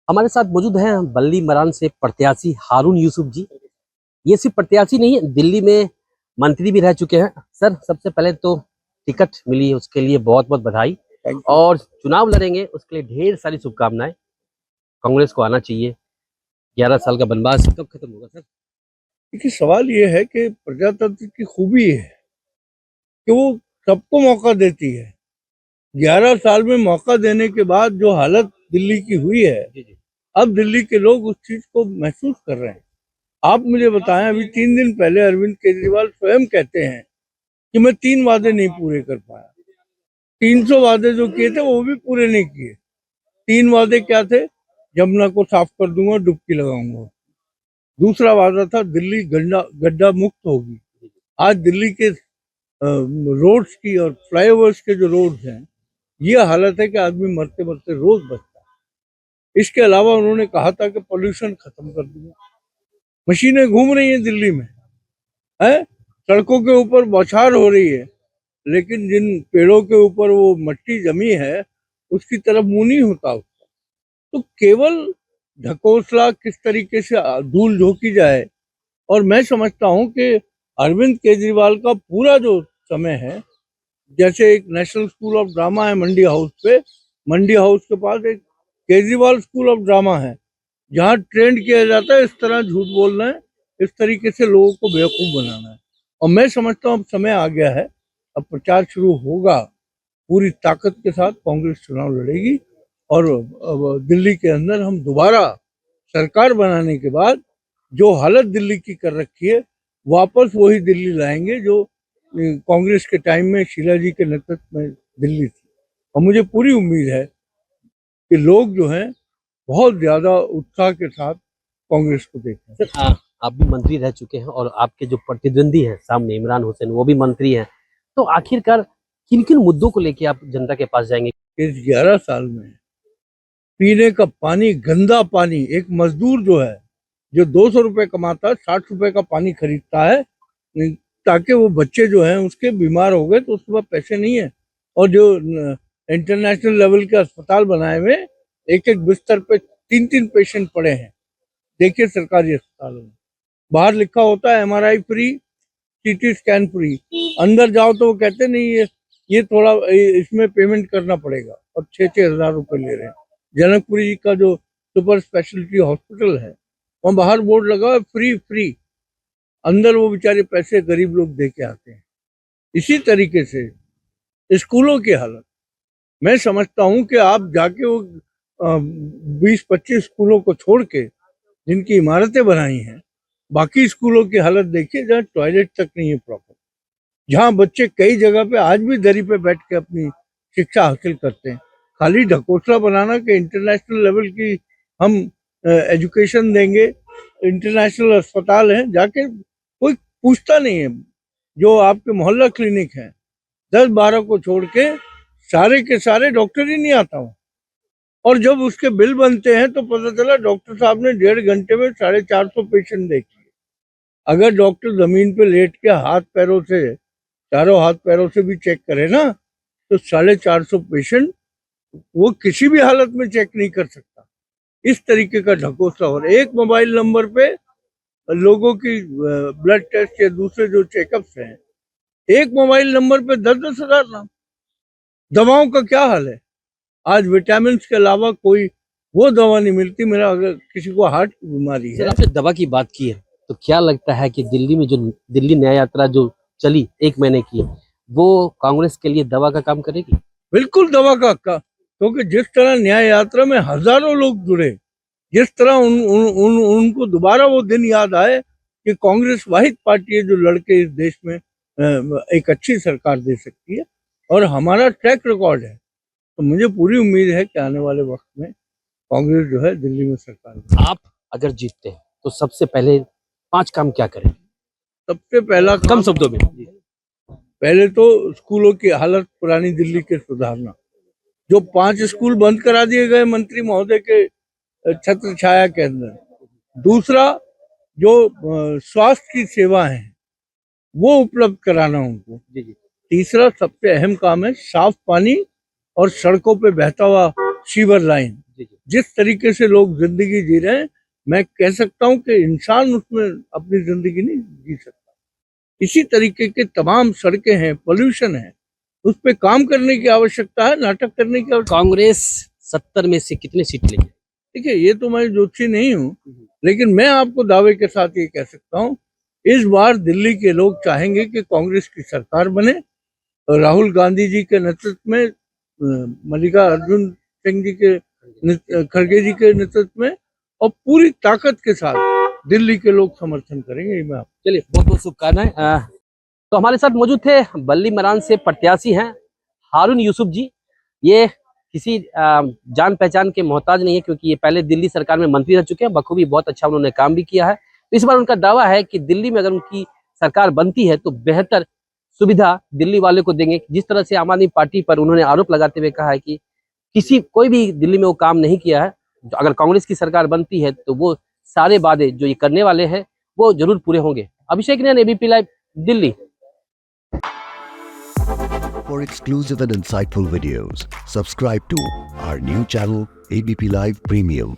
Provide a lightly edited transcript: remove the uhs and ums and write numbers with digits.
हमारे साथ मौजूद हैं बल्ली मरान से प्रत्याशी हारून यूसुफ जी। ये सिर्फ प्रत्याशी नहीं है, दिल्ली में मंत्री भी रह चुके हैं। सर, सबसे पहले तो टिकट मिली है, उसके लिए बहुत बहुत बधाई। और चुनाव लड़ेंगे उसके लिए ढेर सारी शुभकामनाएं। कांग्रेस को आना चाहिए। 11 साल का बनवास कब खत्म होगा सर? देखिए, सवाल ये है कि प्रजातंत्र की खूबी है कि वो सबको मौका देती है। 11 साल में मौका देने के बाद जो हालत दिल्ली की हुई है, अब दिल्ली के लोग उस चीज को महसूस कर रहे हैं। आप मुझे बताएं, अभी 3 दिन पहले अरविंद केजरीवाल स्वयं कहते हैं कि मैं 3 वादे नहीं पूरे कर पाया। 300 वादे जो किए थे वो भी पूरे नहीं किए। 3 वादे क्या थे? यमुना को साफ कर दूंगा, डुबकी लगाऊंगा। दूसरा वादा था दिल्ली गड्ढा मुक्त होगी। आज दिल्ली के रोड्स की और फ्लाईओवर्स के जो रोड्स हैं, ये हालत है कि आदमी मरते मरते रोज बचता है। इसके अलावा उन्होंने कहा था कि पोल्यूशन खत्म कर दूंगा। मशीनें घूम रही हैं दिल्ली में, है, सड़कों के ऊपर बौछार हो रही है, लेकिन जिन पेड़ों के ऊपर वो मट्टी जमी है उसकी तरफ मुंह नहीं होता उसका। तो केवल ढकोसला किस तरीके से धूल झोंकी जाए। और मैं समझता हूं कि अरविंद केजरीवाल का पूरा जो समय है, जैसे एक नेशनल स्कूल ऑफ ड्रामा है मंडी हाउस पे, मंडी हाउस के पास एक केजरीवाल स्कूल ऑफ ड्रामा है, जहाँ ट्रेंड किया जाता है इस तरह झूठ बोलना है, इस तरीके से लोगों को बेवकूफ बनाना है। और मैं समझता हूँ अब समय आ गया है, अब प्रचार शुरू होगा। पूरी ताकत के साथ कांग्रेस चुनाव लड़ेगी और अब दिल्ली के अंदर हम दोबारा सरकार बनाने के बाद जो हालत दिल्ली की कर रखी है, वापस वही दिल्ली लाएंगे जो कांग्रेस के टाइम में शीला जी के नेतृत्व में दिल्ली थी। और मुझे पूरी उम्मीद है कि लोग जो हैं बहुत ज्यादा उत्साह के साथ कांग्रेस को देखें। सर, आप भी मंत्री रह चुके हैं और आपके जो प्रतिद्वंदी हैं सामने इमरान हुसैन, वो भी मंत्री हैं। तो आखिरकार किन किन मुद्दों को लेके आप जनता के पास जाएंगे? इस 11 साल में पीने का पानी, गंदा पानी, एक मजदूर जो है, जो 200 रुपए कमाता है, 60 रुपए का पानी खरीदता है ताकि वो बच्चे जो हैं उसके बीमार हो गए तो उसके पास पैसे नहीं है। और जो इंटरनेशनल लेवल के अस्पताल बनाए हुए, एक एक बिस्तर पे 3 3 पेशेंट पड़े हैं। देखिए सरकारी अस्पतालों में बाहर लिखा होता है MRI free, CT scan free. अंदर जाओ तो वो कहते नहीं, ये थोड़ा इसमें पेमेंट करना पड़ेगा, और 6-6 हजार रुपए ले रहे हैं। जनकपुरी जी का जो सुपर स्पेशलिटी हॉस्पिटल है, वहाँ बाहर बोर्ड लगा है फ्री फ्री, अंदर वो बेचारे पैसे गरीब लोग दे के आते हैं। इसी तरीके से स्कूलों की हालत, मैं समझता हूँ कि आप जाके वो 20-25 स्कूलों को छोड़ के जिनकी इमारतें बनाई हैं, बाकी स्कूलों की हालत देखिए, जहाँ टॉयलेट तक नहीं है प्रॉपर, जहाँ बच्चे कई जगह पे आज भी दरी पे बैठ के अपनी शिक्षा हासिल करते हैं। खाली ढकोसला बनाना कि इंटरनेशनल लेवल की हम एजुकेशन देंगे, इंटरनेशनल अस्पताल हैं, जाके कोई पूछता नहीं है। जो आपके मोहल्ला क्लिनिक हैं, 10-12 को छोड़ के सारे के सारे डॉक्टर ही नहीं आता हूँ। और जब उसके बिल बनते हैं तो पता चला डॉक्टर साहब ने 1.5 घंटे में 450 पेशेंट देखे। अगर डॉक्टर जमीन पे लेट के हाथ पैरों से, चारों हाथ पैरों से भी चेक करे ना, तो 450 पेशेंट वो किसी भी हालत में चेक नहीं कर सकता। इस तरीके का ढकोसला। और एक मोबाइल नंबर पे लोगों की ब्लड टेस्ट या दूसरे जो चेकअप्स हैं, एक मोबाइल नंबर पे 10-10 हजार नाम। दवाओं का क्या हाल है? आज विटामिन के अलावा कोई वो दवा नहीं मिलती। मेरा अगर किसी को हार्ट की बीमारी सर, है, आपने दवा की बात की है, तो क्या लगता है कि दिल्ली में जो दिल्ली न्याय यात्रा जो चली 1 महीने की, वो कांग्रेस के लिए दवा का काम करेगी? बिल्कुल दवा का क्योंकि जिस तरह न्याय यात्रा में हजारों लोग जुड़े, जिस तरह उनको दोबारा वो दिन याद आए कि कांग्रेस वाहिद पार्टी है जो लड़के इस देश में एक अच्छी सरकार दे सकती है, और हमारा ट्रैक रिकॉर्ड है, तो मुझे पूरी उम्मीद है कि आने वाले वक्त में कांग्रेस जो है दिल्ली में सरकार। आप अगर जीतते हैं तो सबसे पहले 5 काम क्या करेंगे? सबसे पहला कम शब्दों में। पहले तो स्कूलों की हालत पुरानी दिल्ली के सुधारना। जो 5 स्कूल बंद करा दिए गए मंत्री महोदय के छत्र छाया के अंदर। दूसरा, जो स्वास्थ्य की सेवा है वो उपलब्ध कराना उनको। तीसरा सबसे अहम काम है साफ पानी और सड़कों पे बहता हुआ सीवर लाइन, जी जी जिस तरीके से लोग जिंदगी जी रहे हैं, मैं कह सकता हूं कि इंसान उसमें अपनी जिंदगी नहीं जी सकता। इसी तरीके के तमाम सड़कें हैं, पोल्यूशन है, उस पे काम करने की आवश्यकता है, नाटक करने की आवश्यकता। कांग्रेस 70 में से कितने सीट लेंगे? देखिए, ये तो मैं ज्योतिषी नहीं हूँ, लेकिन मैं आपको दावे के साथ ये कह सकता हूँ, इस बार दिल्ली के लोग चाहेंगे कि कांग्रेस की सरकार बने और राहुल गांधी जी के नेतृत्व में, मल्लिकार्जुन सिंह जी के खड़गे जी के नेतृत्व में और पूरी ताकत के साथ दिल्ली के लोग समर्थन करेंगे। ये मैं आपको चलिए, बहुत बहुत शुभकामनाएं। तो हमारे साथ मौजूद थे बल्ली मरान से प्रत्याशी हैं हारून यूसुफ जी। ये किसी जान पहचान के मोहताज नहीं है, क्योंकि ये पहले दिल्ली सरकार में मंत्री रह चुके हैं, बखूबी बहुत अच्छा उन्होंने काम भी किया है। तो इस बार उनका दावा है कि दिल्ली में अगर उनकी सरकार बनती है तो बेहतर सुविधा दिल्ली वाले को देंगे। जिस तरह से आम आदमी पार्टी पर उन्होंने आरोप लगाते हुए कहा है कि कोई भी दिल्ली में वो काम नहीं किया है, तो अगर कांग्रेस की सरकार बनती है तो वो सारे वादे जो ये करने वाले हैं वो जरूर पूरे होंगे। Abhishek Nain, ABP live, Delhi. For exclusive and insightful videos, subscribe to our new channel ABP Live Premium.